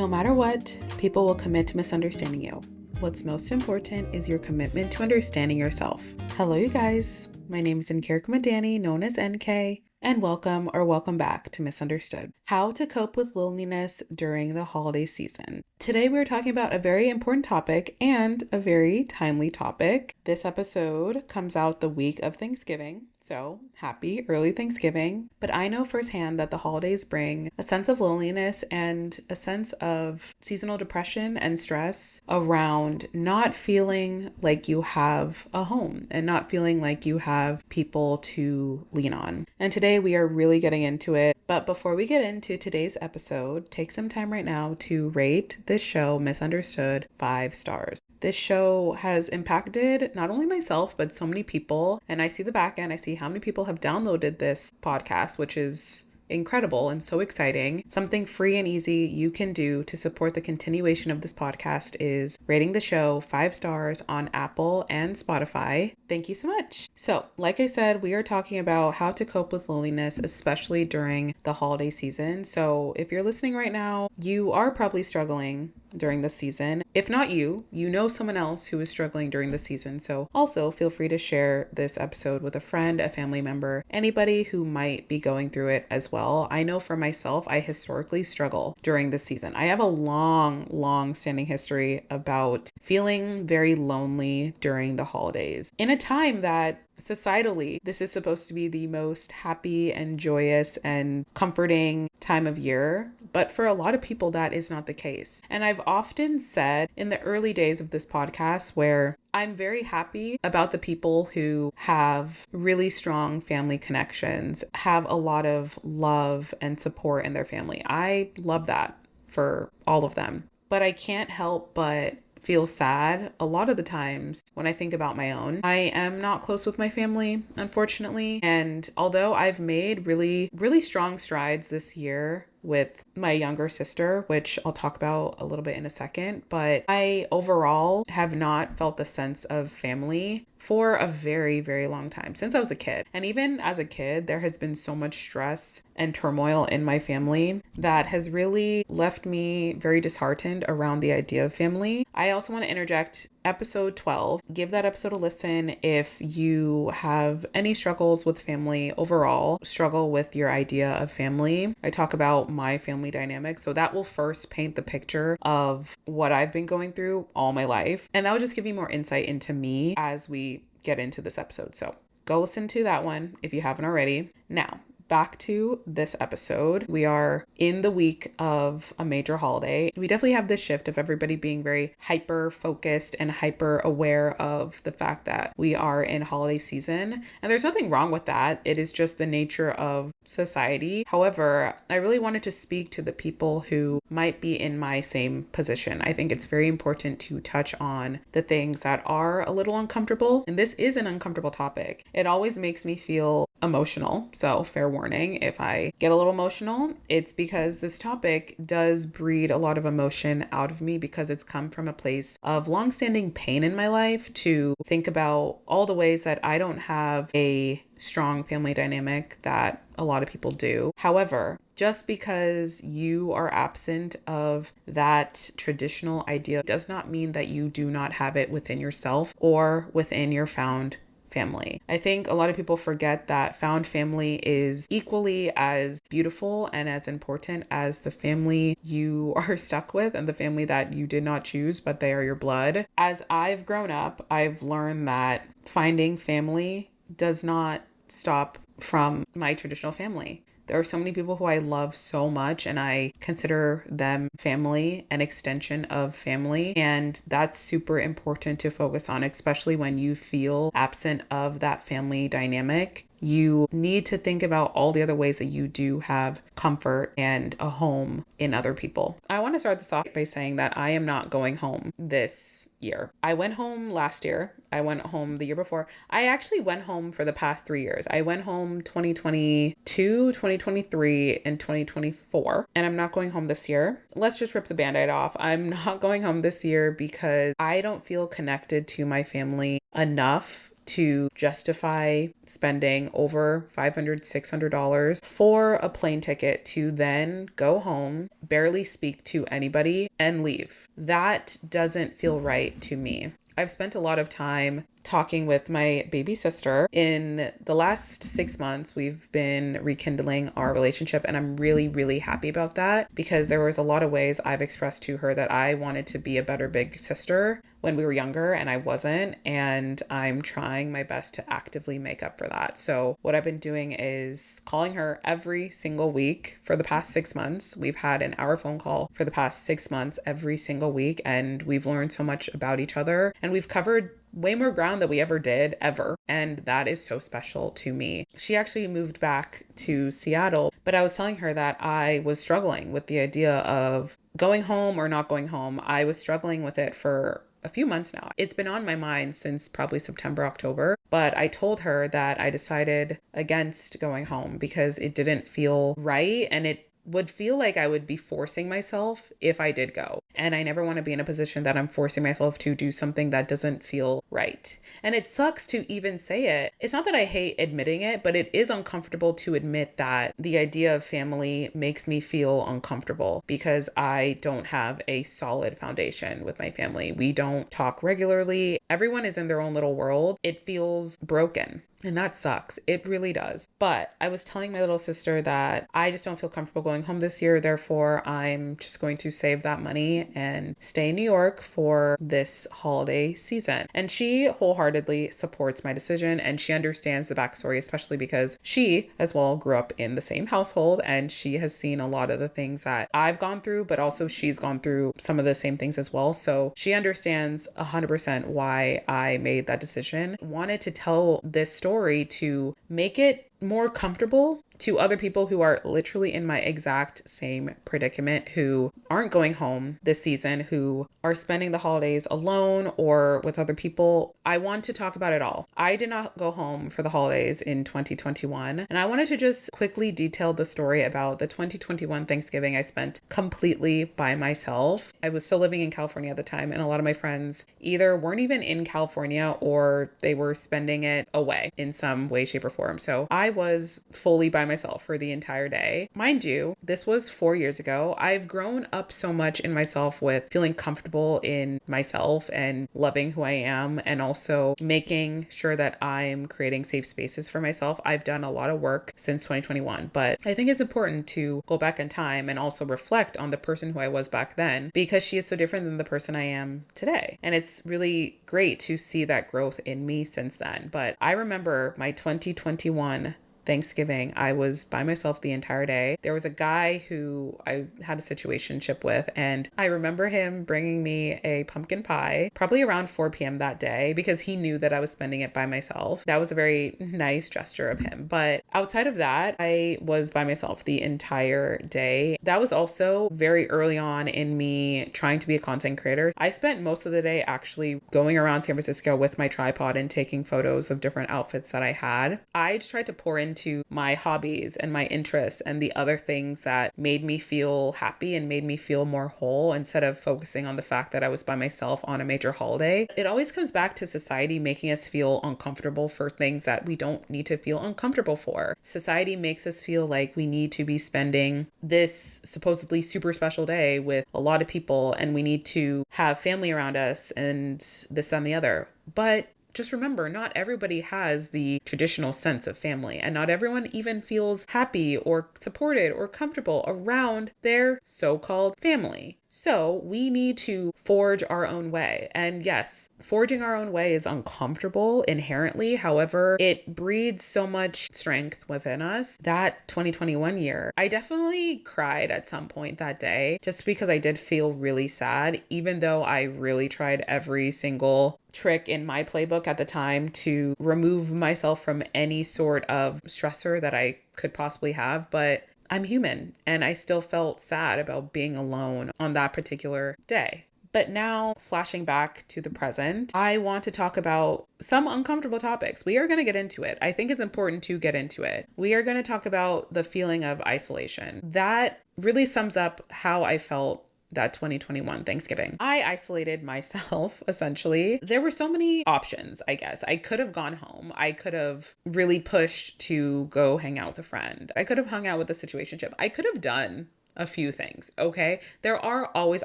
No matter what, people will commit to misunderstanding you. What's most important is your commitment to understanding yourself. Hello, you guys. My name is Nkirka Madani, known as NK, and welcome back to Misunderstood. How to cope with loneliness during the holiday season. Today we're talking about a very important topic and a very timely topic. This episode comes out the week of Thanksgiving, so happy early Thanksgiving. But I know firsthand that the holidays bring a sense of loneliness and a sense of seasonal depression and stress around not feeling like you have a home and not feeling like you have people to lean on. And today we are really getting into it. But before we get into today's episode, take some time right now to rate this show, Misunderstood, 5 stars. This show has impacted not only myself, but so many people. And I see the back end, I see how many people have downloaded this podcast, which is incredible and so exciting. Something free and easy you can do to support the continuation of this podcast is rating the show 5 stars on Apple and Spotify. Thank you so much. So, like I said, we are talking about how to cope with loneliness, especially during the holiday season. So if you're listening right now, you are probably struggling during the season. If not you know someone else who is struggling during the season. So also feel free to share this episode with a friend, a family member, anybody who might be going through it as well. I know for myself, I historically struggle during the season. I have a long standing history about feeling very lonely during the holidays in a time that societally, this is supposed to be the most happy and joyous and comforting time of year. But for a lot of people, that is not the case. And I've often said in the early days of this podcast where I'm very happy about the people who have really strong family connections, have a lot of love and support in their family. I love that for all of them. But I can't help but feel sad a lot of the times when I think about my own. I am not close with my family, unfortunately. And although I've made really strong strides this year with my younger sister, which I'll talk about a little bit in a second, but I overall have not felt the sense of family for a very long time, since I was a kid. And even as a kid, there has been so much stress and turmoil in my family that has really left me very disheartened around the idea of family. I also want to interject episode 12. Give that episode a listen if you have any struggles with family overall, struggle with your idea of family. I talk about my family dynamic. So that will first paint the picture of what I've been going through all my life. And that will just give you more insight into me as we get into this episode. So go listen to that one if you haven't already. Now, back to this episode. We are in the week of a major holiday. We definitely have this shift of everybody being very hyper focused and hyper aware of the fact that we are in holiday season. And there's nothing wrong with that. It is just the nature of society. However, I really wanted to speak to the people who might be in my same position. I think it's very important to touch on the things that are a little uncomfortable. And this is an uncomfortable topic. It always makes me feel emotional. So fair warning, if I get a little emotional, it's because this topic does breed a lot of emotion out of me because it's come from a place of longstanding pain in my life to think about all the ways that I don't have a strong family dynamic that a lot of people do. However, just because you are absent of that traditional idea does not mean that you do not have it within yourself or within your found family. I think a lot of people forget that found family is equally as beautiful and as important as the family you are stuck with and the family that you did not choose, but they are your blood. As I've grown up, I've learned that finding family does not stop from my traditional family. There are so many people who I love so much and I consider them family, an extension of family. And that's super important to focus on, especially when you feel absent of that family dynamic. You need to think about all the other ways that you do have comfort and a home in other people. I want to start this off by saying that I am not going home this year. I went home last year. I went home the year before. I actually went home for the past 3 years. I went home 2022, 2023, and 2024. And I'm not going home this year. Let's just rip the Band-Aid off. I'm not going home this year because I don't feel connected to my family enough to justify spending over $500, $600 for a plane ticket to then go home, barely speak to anybody, and leave. That doesn't feel right to me. I've spent a lot of time talking with my baby sister. In the last 6 months, we've been rekindling our relationship, and I'm really, really happy about that because there was a lot of ways I've expressed to her that I wanted to be a better big sister when we were younger and I wasn't, and I'm trying my best to actively make up for that. So what I've been doing is calling her every single week for the past 6 months. We've had an hour phone call for the past 6 months every single week, and we've learned so much about each other, and we've covered way more ground than we ever did, ever. And that is so special to me. She actually moved back to Seattle, but I was telling her that I was struggling with the idea of going home or not going home. I was struggling with it for a few months now. It's been on my mind since probably September, October, but I told her that I decided against going home because it didn't feel right, and it would feel like I would be forcing myself if I did go. And I never want to be in a position that I'm forcing myself to do something that doesn't feel right. And it sucks to even say it. It's not that I hate admitting it, but it is uncomfortable to admit that the idea of family makes me feel uncomfortable because I don't have a solid foundation with my family. We don't talk regularly. Everyone is in their own little world. It feels broken. And that sucks. It really does. But I was telling my little sister that I just don't feel comfortable going home this year. Therefore, I'm just going to save that money and stay in New York for this holiday season. And she wholeheartedly supports my decision, and she understands the backstory, especially because she as well grew up in the same household, and she has seen a lot of the things that I've gone through, but also she's gone through some of the same things as well. So she understands 100% why I made that decision. Wanted to tell this story to make it more comfortable to other people who are literally in my exact same predicament, who aren't going home this season, who are spending the holidays alone or with other people. I want to talk about it all. I did not go home for the holidays in 2021, and I wanted to just quickly detail the story about the 2021 Thanksgiving I spent completely by myself. I was still living in California at the time, and a lot of my friends either weren't even in California or they were spending it away in some way, shape, or form. So I was fully by myself for the entire day. Mind you, this was 4 years ago. I've grown up so much in myself with feeling comfortable in myself and loving who I am, and also making sure that I'm creating safe spaces for myself. I've done a lot of work since 2021, but I think it's important to go back in time and also reflect on the person who I was back then, because she is so different than the person I am today. And it's really great to see that growth in me since then. But I remember my 2021 Thanksgiving, I was by myself the entire day. There was a guy who I had a situationship with, and I remember him bringing me a pumpkin pie probably around 4 p.m. that day because he knew that I was spending it by myself. That was a very nice gesture of him. But outside of that, I was by myself the entire day. That was also very early on in me trying to be a content creator. I spent most of the day actually going around San Francisco with my tripod and taking photos of different outfits that I had. I just tried to pour into my hobbies and my interests and the other things that made me feel happy and made me feel more whole, instead of focusing on the fact that I was by myself on a major holiday. It always comes back to society making us feel uncomfortable for things that we don't need to feel uncomfortable for. Society makes us feel like we need to be spending this supposedly super special day with a lot of people, and we need to have family around us and this, that, and the other. But just remember, not everybody has the traditional sense of family, and not everyone even feels happy or supported or comfortable around their so-called family. So we need to forge our own way. And yes, forging our own way is uncomfortable inherently. However, it breeds so much strength within us. That 2021 year, I definitely cried at some point that day just because I did feel really sad, even though I really tried every single trick in my playbook at the time to remove myself from any sort of stressor that I could possibly have. But I'm human, and I still felt sad about being alone on that particular day. But now, flashing back to the present, I want to talk about some uncomfortable topics. We are going to get into it. I think it's important to get into it. We are going to talk about the feeling of isolation. That really sums up how I felt that 2021 Thanksgiving. I isolated myself, essentially. There were so many options, I guess. I could have gone home. I could have really pushed to go hang out with a friend. I could have hung out with a situationship. I could have done a few things, okay? There are always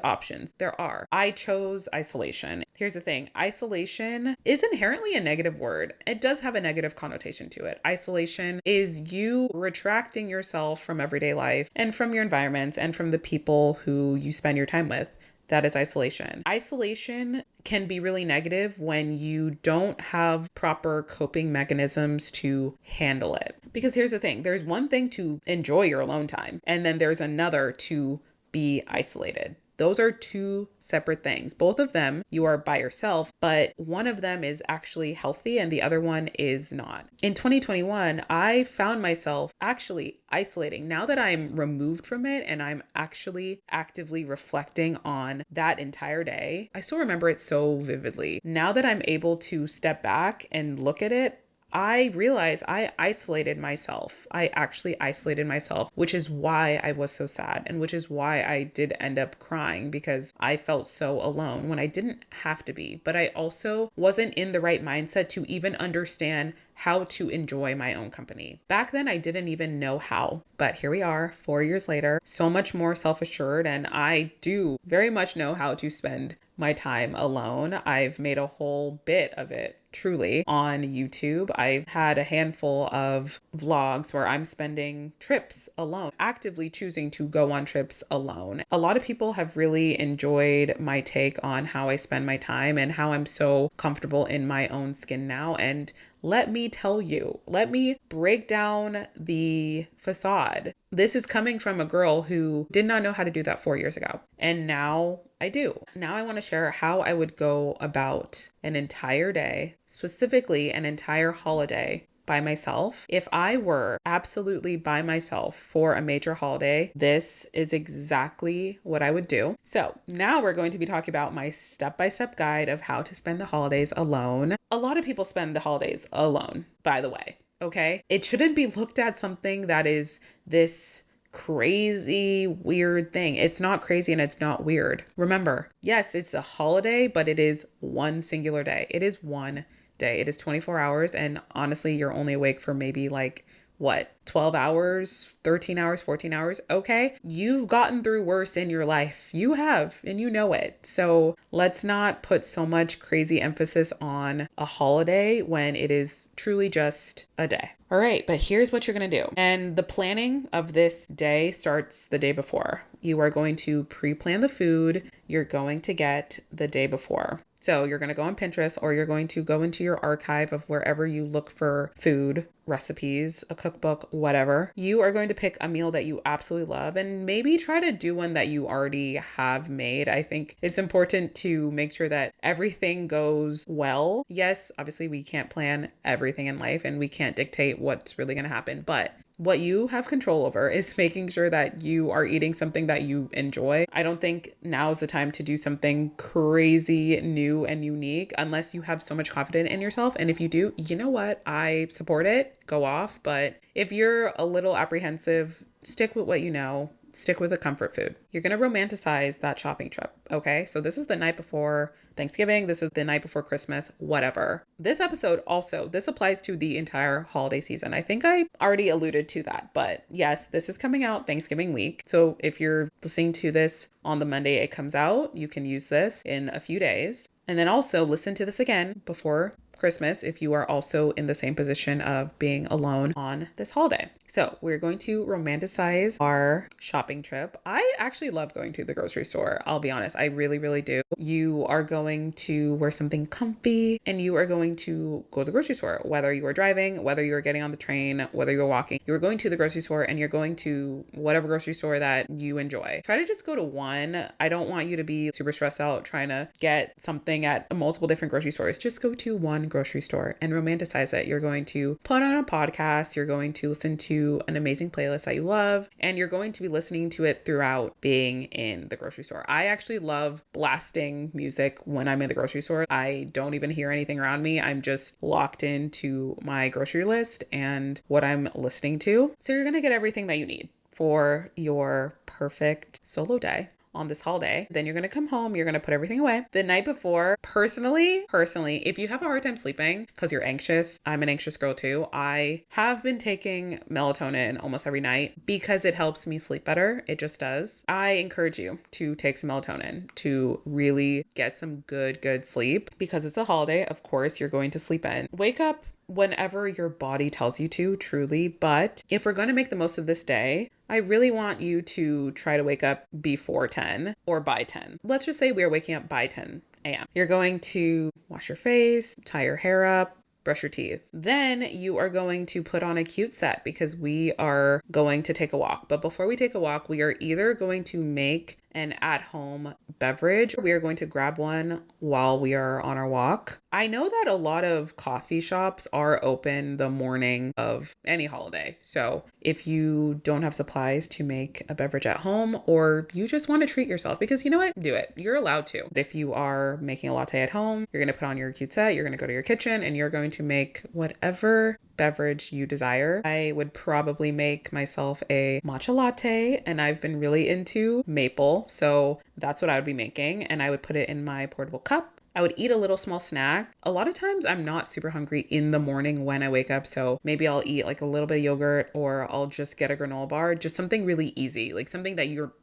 options. There are. I chose isolation. Here's the thing. Isolation is inherently a negative word. It does have a negative connotation to it. Isolation is you retracting yourself from everyday life and from your environments and from the people who you spend your time with. That is isolation. Isolation can be really negative when you don't have proper coping mechanisms to handle it. Because here's the thing, there's one thing to enjoy your alone time, and then there's another to be isolated. Those are two separate things. Both of them, you are by yourself, but one of them is actually healthy and the other one is not. In 2021, I found myself actually isolating. Now that I'm removed from it and I'm actually actively reflecting on that entire day, I still remember it so vividly. Now that I'm able to step back and look at it, I realized I isolated myself. I actually isolated myself, which is why I was so sad and which is why I did end up crying, because I felt so alone when I didn't have to be. But I also wasn't in the right mindset to even understand how to enjoy my own company. Back then, I didn't even know how. But here we are, 4 years later, so much more self-assured, and I do very much know how to spend my time alone. I've made a whole bit of it truly on YouTube. I've had a handful of vlogs where I'm spending trips alone, actively choosing to go on trips alone. A lot of people have really enjoyed my take on how I spend my time and how I'm so comfortable in my own skin now. And let me tell you, let me break down the facade. This is coming from a girl who did not know how to do that 4 years ago. And now I do. Now I want to share how I would go about an entire day, specifically an entire holiday, by myself. If I were absolutely by myself for a major holiday, this is exactly what I would do. So now we're going to be talking about my step-by-step guide of how to spend the holidays alone. A lot of people spend the holidays alone, by the way, okay? It shouldn't be looked at something that is this crazy, weird thing. It's not crazy and it's not weird. Remember, yes, it's a holiday, but it is one singular day. It is one day. It is 24 hours. And honestly, you're only awake for maybe 12 hours, 13 hours, 14 hours. Okay. You've gotten through worse in your life. You have, and you know it. So let's not put so much crazy emphasis on a holiday when it is truly just a day. All right, but here's what you're going to do. And the planning of this day starts the day before. You are going to pre-plan the food you're going to get the day before. So you're going to go on Pinterest, or you're going to go into your archive of wherever you look for food recipes, a cookbook, whatever. You are going to pick a meal that you absolutely love and maybe try to do one that you already have made. I think it's important to make sure that everything goes well. Yes, obviously we can't plan everything in life and we can't dictate what's really going to happen, but what you have control over is making sure that you are eating something that you enjoy. I don't think now is the time to do something crazy new and unique unless you have so much confidence in yourself. And if you do, you know what? I support it. Go off. But if you're a little apprehensive, stick with what you know. Stick with the comfort food. You're going to romanticize that shopping trip. Okay. So this is the night before Thanksgiving. This is the night before Christmas, whatever. This episode also, this applies to the entire holiday season. I think I already alluded to that, but yes, this is coming out Thanksgiving week. So if you're listening to this on the Monday it comes out, you can use this in a few days. And then also listen to this again before Christmas if you are also in the same position of being alone on this holiday. So we're going to romanticize our shopping trip. I actually love going to the grocery store. I'll be honest. I really, really do. You are going to wear something comfy and you are going to go to the grocery store, whether you are driving, whether you're getting on the train, whether you're walking. You're going to the grocery store and you're going to whatever grocery store that you enjoy. Try to just go to one. I don't want you to be super stressed out trying to get something at multiple different grocery stores. Just go to one grocery store and romanticize it. You're going to put on a podcast. You're going to listen to an amazing playlist that you love, and you're going to be listening to it throughout being in the grocery store. I actually love blasting music when I'm in the grocery store. I don't even hear anything around me. I'm just locked into my grocery list and what I'm listening to. So you're going to get everything that you need for your perfect solo day. on this holiday. Then you're going to come home, you're going to put everything away. The night before, personally, if you have a hard time sleeping because you're anxious, I'm an anxious girl too. I have been taking melatonin almost every night because it helps me sleep better. It just does. I encourage you to take some melatonin to really get some good sleep because it's a holiday. Of course, you're going to sleep in. Wake up whenever your body tells you to, truly. But if we're going to make the most of this day, I really want you to try to wake up before 10 or by 10. Let's just say we are waking up by 10 a.m. You're going to wash your face, tie your hair up, brush your teeth. Then you are going to put on a cute set because we are going to take a walk. But before we take a walk, we are either going to make an at-home beverage. We are going to grab one while we are on our walk. I know that a lot of coffee shops are open the morning of any holiday. So if you don't have supplies to make a beverage at home, or you just want to treat yourself, because you know what? Do it. You're allowed to. If you are making a latte at home, you're going to put on your cute set, you're going to go to your kitchen, and you're going to make whatever beverage you desire. I would probably make myself a matcha latte, and I've been really into maple, so that's what I would be making, and I would put it in my portable cup. I would eat a little small snack. A lot of times I'm not super hungry in the morning when I wake up, so maybe I'll eat like a little bit of yogurt, or I'll just get a granola bar, just something really easy, like something that you're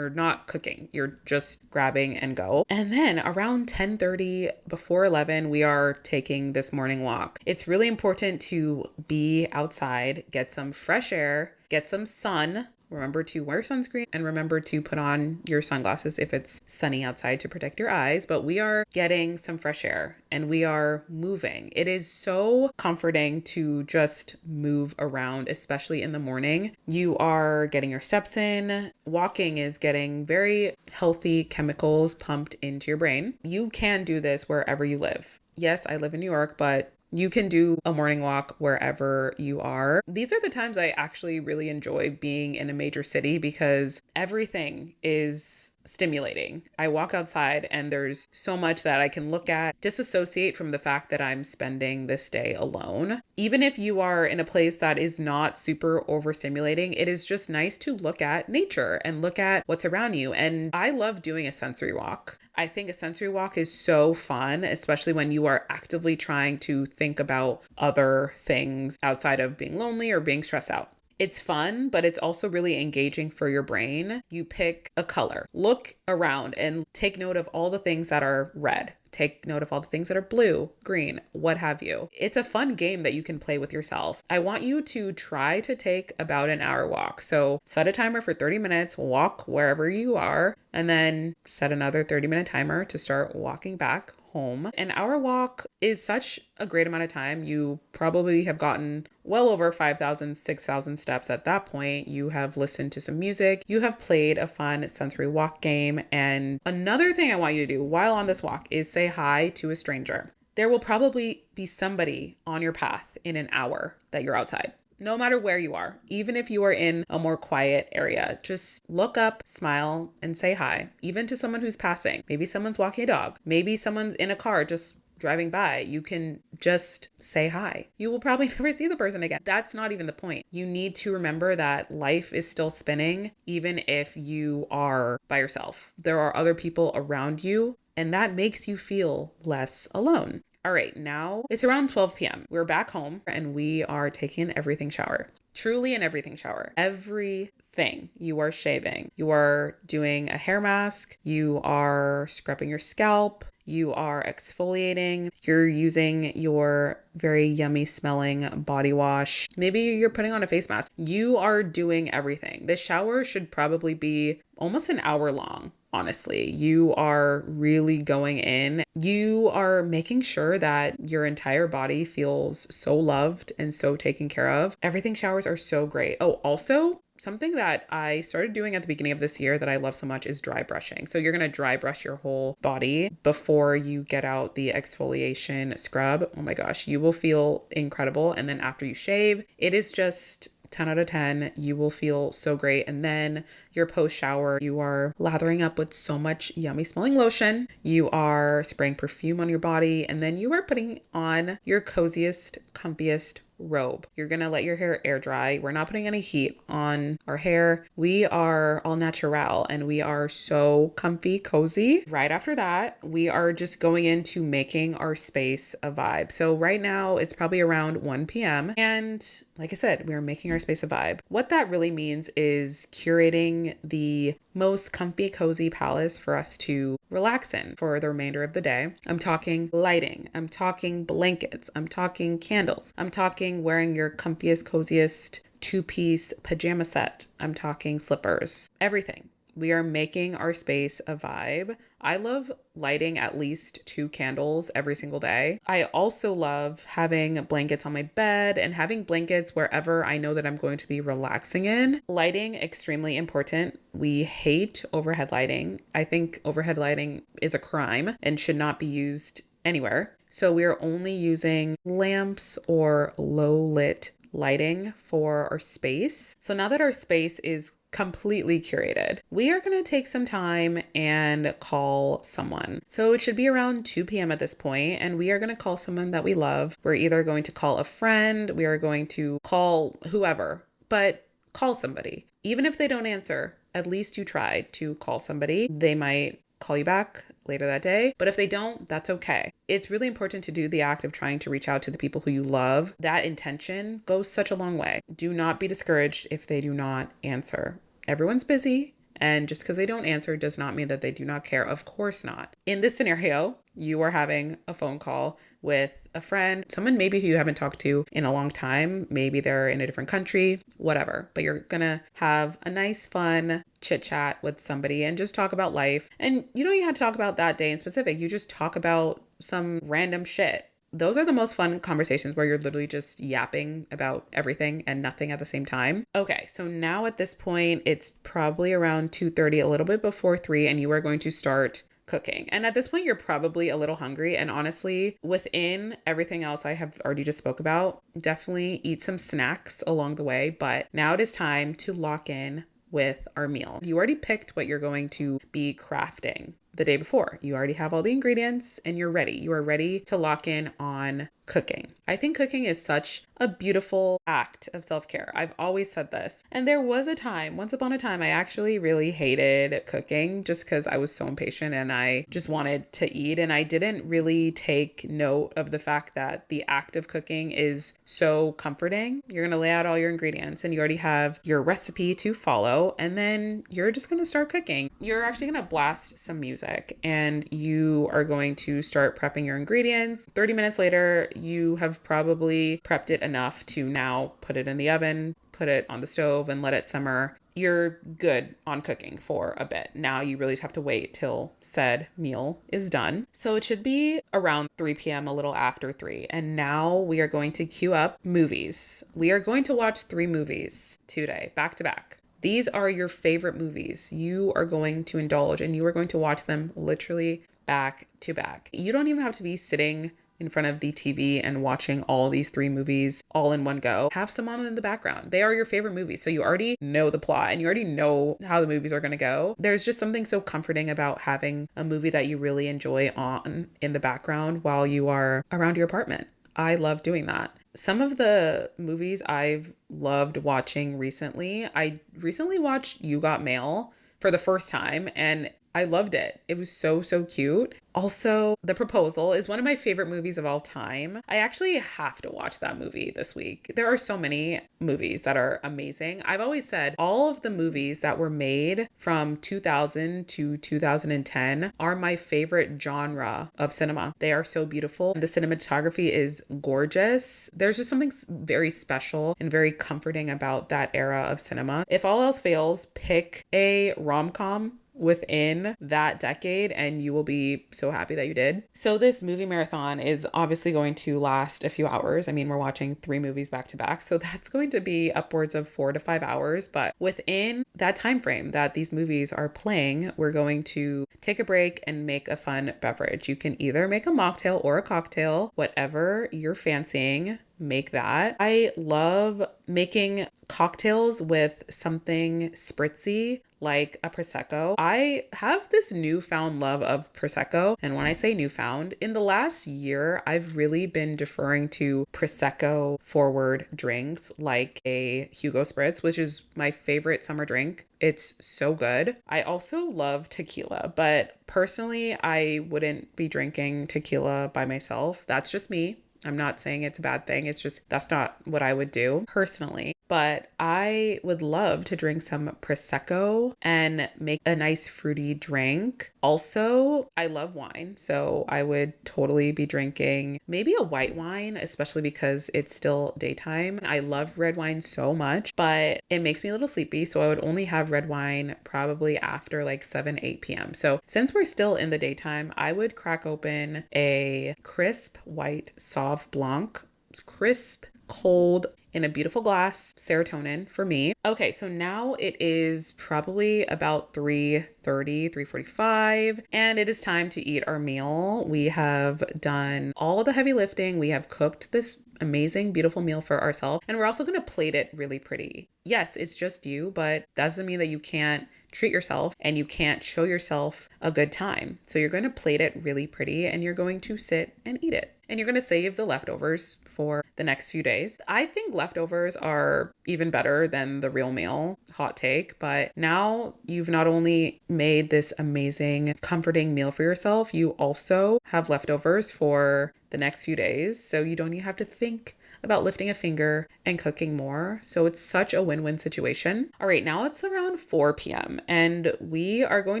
not cooking, you're just grabbing and go. And then around 10:30, before 11, we are taking this morning walk. It's really important to be outside, get some fresh air, get some sun. Remember to wear sunscreen and remember to put on your sunglasses if it's sunny outside to protect your eyes. But we are getting some fresh air and we are moving. It is so comforting to just move around, especially in the morning. You are getting your steps in. Walking is getting very healthy chemicals pumped into your brain. You can do this wherever you live. Yes, I live in New York, but you can do a morning walk wherever you are. These are the times I actually really enjoy being in a major city because everything is stimulating. I walk outside and there's so much that I can look at, disassociate from the fact that I'm spending this day alone. Even if you are in a place that is not super overstimulating, it is just nice to look at nature and look at what's around you. And I love doing a sensory walk. I think a sensory walk is so fun, especially when you are actively trying to think about other things outside of being lonely or being stressed out. It's fun, but it's also really engaging for your brain. You pick a color, look around and take note of all the things that are red. Take note of all the things that are blue, green, what have you. It's a fun game that you can play with yourself. I want you to try to take about an hour walk. So set a timer for 30 minutes, walk wherever you are, and then set another 30-minute timer to start walking back home. An hour walk is such a great amount of time. You probably have gotten well over 5,000, 6,000 steps at that point. You have listened to some music. You have played a fun sensory walk game. And another thing I want you to do while on this walk is say hi to a stranger. There will probably be somebody on your path in an hour that you're outside. No matter where you are, even if you are in a more quiet area, just look up, smile, and say hi, even to someone who's passing. Maybe someone's walking a dog. Maybe someone's in a car just driving by. You can just say hi. You will probably never see the person again. That's not even the point. You need to remember that life is still spinning, even if you are by yourself. There are other people around you, and that makes you feel less alone. All right, now it's around 12 p.m. We're back home and we are taking an everything shower. Truly an everything shower. Everything. You are shaving. You are doing a hair mask. You are scrubbing your scalp. You are exfoliating. You're using your very yummy smelling body wash. Maybe you're putting on a face mask. You are doing everything. This shower should probably be almost an hour long. Honestly, you are really going in. You are making sure that your entire body feels so loved and so taken care of. Everything showers are so great. Oh, also, something that I started doing at the beginning of this year that I love so much is dry brushing. So you're going to dry brush your whole body before you get out the exfoliation scrub. Oh my gosh, you will feel incredible. And then after you shave, it is just 10 out of 10. You will feel so great. And then your post shower, you are lathering up with so much yummy smelling lotion. You are spraying perfume on your body. And then you are putting on your coziest, comfiest robe. You're going to let your hair air dry. We're not putting any heat on our hair. We are all natural and we are so comfy, cozy. Right after that, we are just going into making our space a vibe. So right now it's probably around 1 p.m. And like I said, we're making our space a vibe. What that really means is curating the most comfy, cozy palace for us to relax in for the remainder of the day. I'm talking lighting. I'm talking blankets. I'm talking candles. I'm talking wearing your comfiest, coziest two-piece pajama set. I'm talking slippers. Everything. We are making our space a vibe. I love lighting at least 2 candles every single day. I also love having blankets on my bed and having blankets wherever I know that I'm going to be relaxing in. Lighting, extremely important. We hate overhead lighting. I think overhead lighting is a crime and should not be used anywhere. So we are only using lamps or low lit lighting for our space. So now that our space is completely curated, we are going to take some time and call someone. So it should be around 2 p.m. at this point, and we are going to call someone that we love. We're either going to call a friend, we are going to call whoever, but call somebody. Even if they don't answer, at least you tried to call somebody. They might call you back later that day, but if they don't, that's okay. It's really important to do the act of trying to reach out to the people who you love. That intention goes such a long way. Do not be discouraged if they do not answer. Everyone's busy, and just because they don't answer does not mean that they do not care. Of course not. In this scenario, you are having a phone call with a friend, someone maybe who you haven't talked to in a long time. Maybe they're in a different country, whatever. But you're gonna have a nice, fun chit chat with somebody and just talk about life. And you don't even have to talk about that day in specific. You just talk about some random shit. Those are the most fun conversations where you're literally just yapping about everything and nothing at the same time. Okay, so now at this point, it's probably around 2:30, a little bit before 3, and you are going to start cooking. And at this point, you're probably a little hungry. And honestly, within everything else I have already just spoke about, definitely eat some snacks along the way. But now it is time to lock in with our meal. You already picked what you're going to be crafting the day before. You already have all the ingredients and you're ready. You are ready to lock in on cooking. I think cooking is such a beautiful act of self-care. I've always said this. And there was a time, once upon a time, I actually really hated cooking just because I was so impatient and I just wanted to eat. And I didn't really take note of the fact that the act of cooking is so comforting. You're going to lay out all your ingredients and you already have your recipe to follow. And then you're just going to start cooking. You're actually going to blast some music and you are going to start prepping your ingredients. 30 minutes later, you have probably prepped it enough to now put it in the oven, put it on the stove and let it simmer. You're good on cooking for a bit. Now you really have to wait till said meal is done. So it should be around 3 p.m., a little after 3. And now we are going to queue up movies. We are going to watch 3 movies today, back to back. These are your favorite movies. You are going to indulge and you are going to watch them literally back to back. You don't even have to be sitting in front of the TV and watching all these 3 movies all in one go. Have some on in the background. They are your favorite movies. So you already know the plot and you already know how the movies are going to go. There's just something so comforting about having a movie that you really enjoy on in the background while you are around your apartment. I love doing that. Some of the movies I've loved watching recently, I recently watched You Got Mail for the first time and I loved it. It was so cute. Also, The Proposal is one of my favorite movies of all time. I actually have to watch that movie this week. There are so many movies that are amazing. I've always said all of the movies that were made from 2000 to 2010 are my favorite genre of cinema. They are so beautiful. The cinematography is gorgeous. There's just something very special and very comforting about that era of cinema. If all else fails, pick a rom-com within that decade and you will be so happy that you did. So this movie marathon is obviously going to last a few hours. I mean, we're watching 3 movies back to back, so that's going to be upwards of 4 to 5 hours. But within that time frame that these movies are playing, we're going to take a break and make a fun beverage. You can either make a mocktail or a cocktail, whatever you're fancying. make that. I love making cocktails with something spritzy like a Prosecco. I have this newfound love of Prosecco. And when I say newfound, in the last year, I've really been deferring to Prosecco forward drinks like a Hugo Spritz, which is my favorite summer drink. It's so good. I also love tequila, but personally, I wouldn't be drinking tequila by myself. That's just me. I'm not saying it's a bad thing. It's just that's not what I would do personally. But I would love to drink some Prosecco and make a nice fruity drink. Also, I love wine. So I would totally be drinking maybe a white wine, especially because it's still daytime. I love red wine so much, but it makes me a little sleepy. So I would only have red wine probably after like 7, 8 p.m. So since we're still in the daytime, I would crack open a crisp white Sauv Blanc, crisp, cold, in a beautiful glass, serotonin for me. Okay, so now it is probably about 3:30, 3:45, and it is time to eat our meal. We have done all the heavy lifting. We have cooked this amazing, beautiful meal for ourselves, and we're also going to plate it really pretty. Yes, it's just you, but doesn't mean that you can't treat yourself and you can't show yourself a good time. So you're going to plate it really pretty and you're going to sit and eat it. And you're going to save the leftovers for the next few days. I think leftovers are even better than the real meal, hot take, but now you've not only made this amazing, comforting meal for yourself, you also have leftovers for the next few days. So you don't even have to think about lifting a finger and cooking more. So it's such a win-win situation. All right, now it's around 4 p.m. and we are going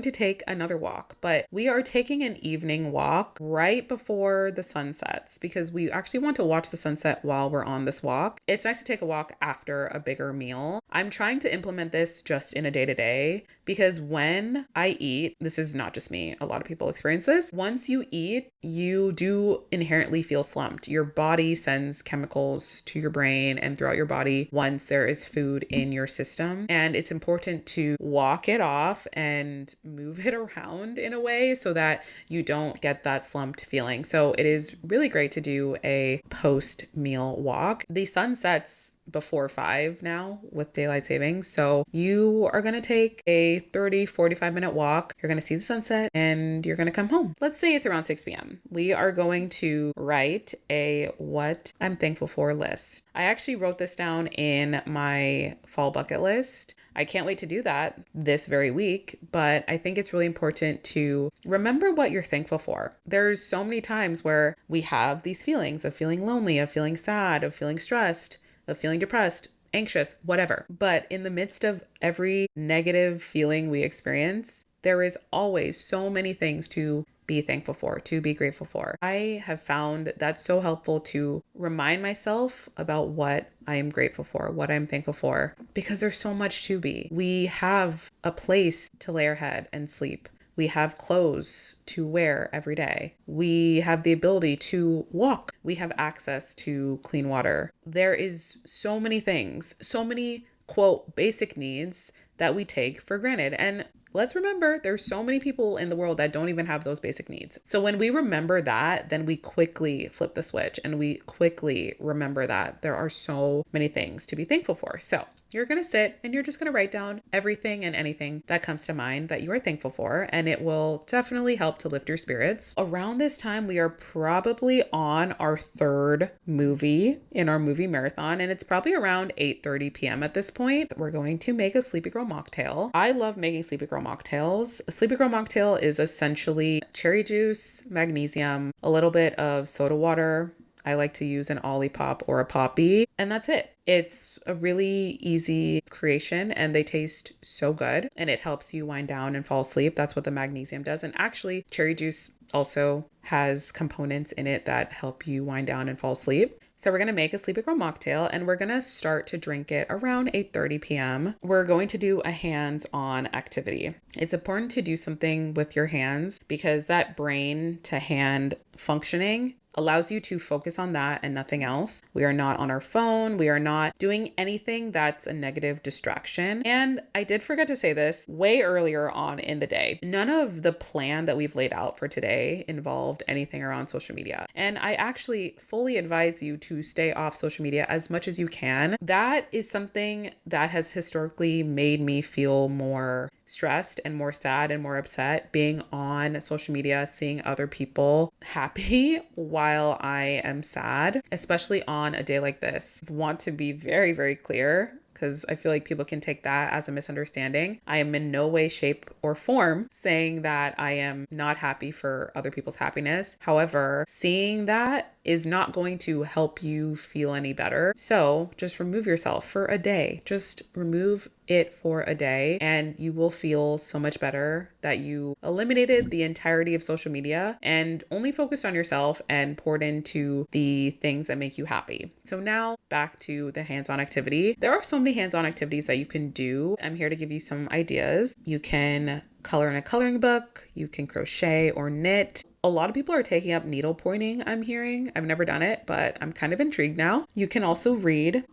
to take another walk, but we are taking an evening walk right before the sun sets because we actually want to watch the sunset while we're on this walk. It's nice to take a walk after a bigger meal. I'm trying to implement this just in a day-to-day because when I eat, this is not just me, a lot of people experience this. Once you eat, you do inherently feel slumped. Your body sends chemicals to your brain and throughout your body once there is food in your system. And it's important to walk it off and move it around in a way so that you don't get that slumped feeling. So it is really great to do a post-meal walk. The sun sets before 5 now with daylight savings. So you are going to take a 30, 45 minute walk. You're going to see the sunset and you're going to come home. Let's say it's around 6 p.m. We are going to write a what I'm thankful for list. I actually wrote this down in my fall bucket list. I can't wait to do that this very week, but I think it's really important to remember what you're thankful for. There's so many times where we have these feelings of feeling lonely, of feeling sad, of feeling stressed, of feeling depressed, anxious, whatever. But in the midst of every negative feeling we experience, there is always so many things to be thankful for, to be grateful for. I have found that so helpful to remind myself about what I am grateful for, what I'm thankful for, because there's so much to be. We have a place to lay our head and sleep. We have clothes to wear every day. We have the ability to walk. We have access to clean water. There is so many things, so many, quote, basic needs that we take for granted. And let's remember, there's so many people in the world that don't even have those basic needs. So when we remember that, then we quickly flip the switch and we quickly remember that there are so many things to be thankful for. So you're going to sit and you're just going to write down everything and anything that comes to mind that you are thankful for, and it will definitely help to lift your spirits. Around this time, we are probably on our third movie in our movie marathon, and it's probably around 8:30 p.m. at this point. We're going to make a Sleepy Girl mocktail. I love making Sleepy Girl mocktails. A Sleepy Girl mocktail is essentially cherry juice, magnesium, a little bit of soda water. I like to use an Olipop or a Poppy, and that's it. It's a really easy creation and they taste so good and it helps you wind down and fall asleep. That's what the magnesium does. And actually, cherry juice also has components in it that help you wind down and fall asleep. So we're going to make a Sleepy Girl mocktail and we're going to start to drink it around 8:30 p.m. We're going to do a hands-on activity. It's important to do something with your hands because that brain to hand functioning allows you to focus on that and nothing else. We are not on our phone. We are not doing anything that's a negative distraction. And I did forget to say this way earlier on in the day. None of the plan that we've laid out for today involved anything around social media. And I actually fully advise you to stay off social media as much as you can. That is something that has historically made me feel more stressed and more sad and more upset, being on social media, seeing other people happy while I am sad, especially on a day like this. I want to be very, very clear, because I feel like people can take that as a misunderstanding. I am in no way, shape, or form saying that I am not happy for other people's happiness. However, seeing that is not going to help you feel any better. So just remove yourself for a day. Just remove it for a day and you will feel so much better that you eliminated the entirety of social media and only focused on yourself and poured into the things that make you happy. So now back to the hands-on activity. There are so many hands-on activities that you can do. I'm here to give you some ideas. You can color in a coloring book. You can crochet or knit. A lot of people are taking up needle pointing, I'm hearing. I've never done it, but I'm kind of intrigued now. You can also read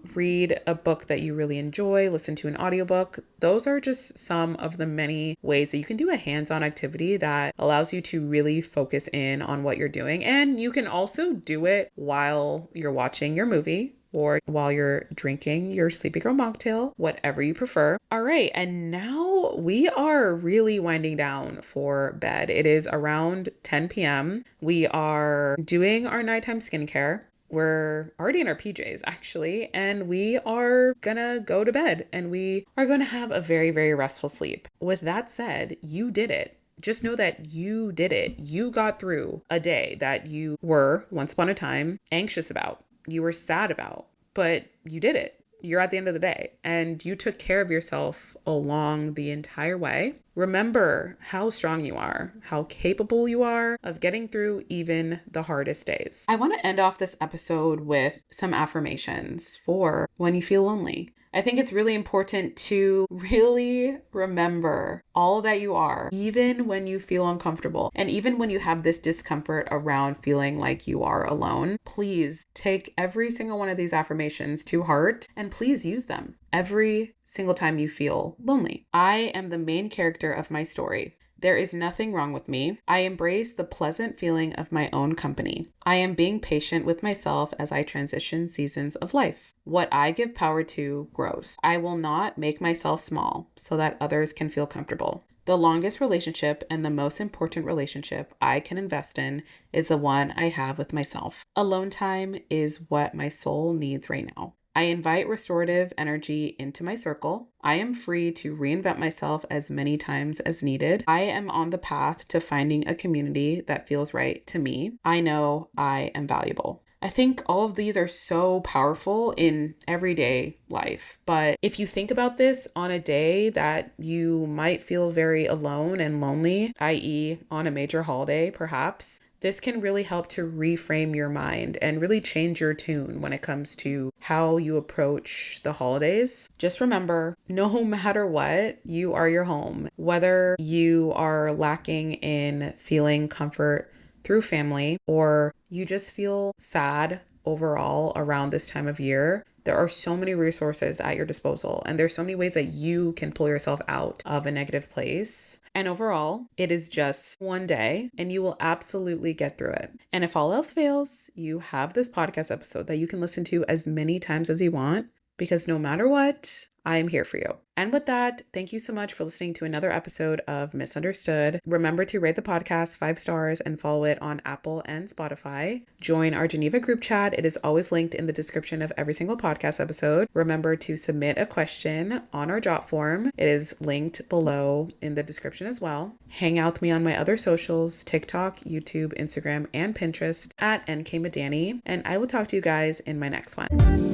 a book that you really enjoy, listen to an audiobook. Those are just some of the many ways that you can do a hands-on activity that allows you to really focus in on what you're doing. And you can also do it while you're watching your movie or while you're drinking your Sleepy Girl mocktail, whatever you prefer. All right, and now we are really winding down for bed. It is around 10 p.m. We are doing our nighttime skincare. We're already in our PJs actually, and we are gonna go to bed and we are gonna have a very, very restful sleep. With that said, you did it. Just know that you did it. You got through a day that you were, once upon a time, anxious about. You were sad about, but you did it. You're at the end of the day and you took care of yourself along the entire way. Remember how strong you are, how capable you are of getting through even the hardest days. I want to end off this episode with some affirmations for when you feel lonely. I think it's really important to really remember all that you are, even when you feel uncomfortable and even when you have this discomfort around feeling like you are alone. Please take every single one of these affirmations to heart and please use them every single time you feel lonely. I am the main character of my story. There is nothing wrong with me. I embrace the pleasant feeling of my own company. I am being patient with myself as I transition seasons of life. What I give power to grows. I will not make myself small so that others can feel comfortable. The longest relationship and the most important relationship I can invest in is the one I have with myself. Alone time is what my soul needs right now. I invite restorative energy into my circle. I am free to reinvent myself as many times as needed. I am on the path to finding a community that feels right to me. I know I am valuable. I think all of these are so powerful in everyday life. But if you think about this on a day that you might feel very alone and lonely, i.e. on a major holiday, perhaps, this can really help to reframe your mind and really change your tune when it comes to how you approach the holidays. Just remember, no matter what, you are your home. Whether you are lacking in feeling comfort through family or you just feel sad overall around this time of year, there are so many resources at your disposal and there's so many ways that you can pull yourself out of a negative place. And overall, it is just one day and you will absolutely get through it. And if all else fails, you have this podcast episode that you can listen to as many times as you want because no matter what, I am here for you. And with that, thank you so much for listening to another episode of Misunderstood. Remember to rate the podcast 5 stars and follow it on Apple and Spotify. Join our Geneva group chat. It is always linked in the description of every single podcast episode. Remember to submit a question on our jot form. It is linked below in the description as well. Hang out with me on my other socials, TikTok, YouTube, Instagram, and Pinterest at nkmadani. And I will talk to you guys in my next one.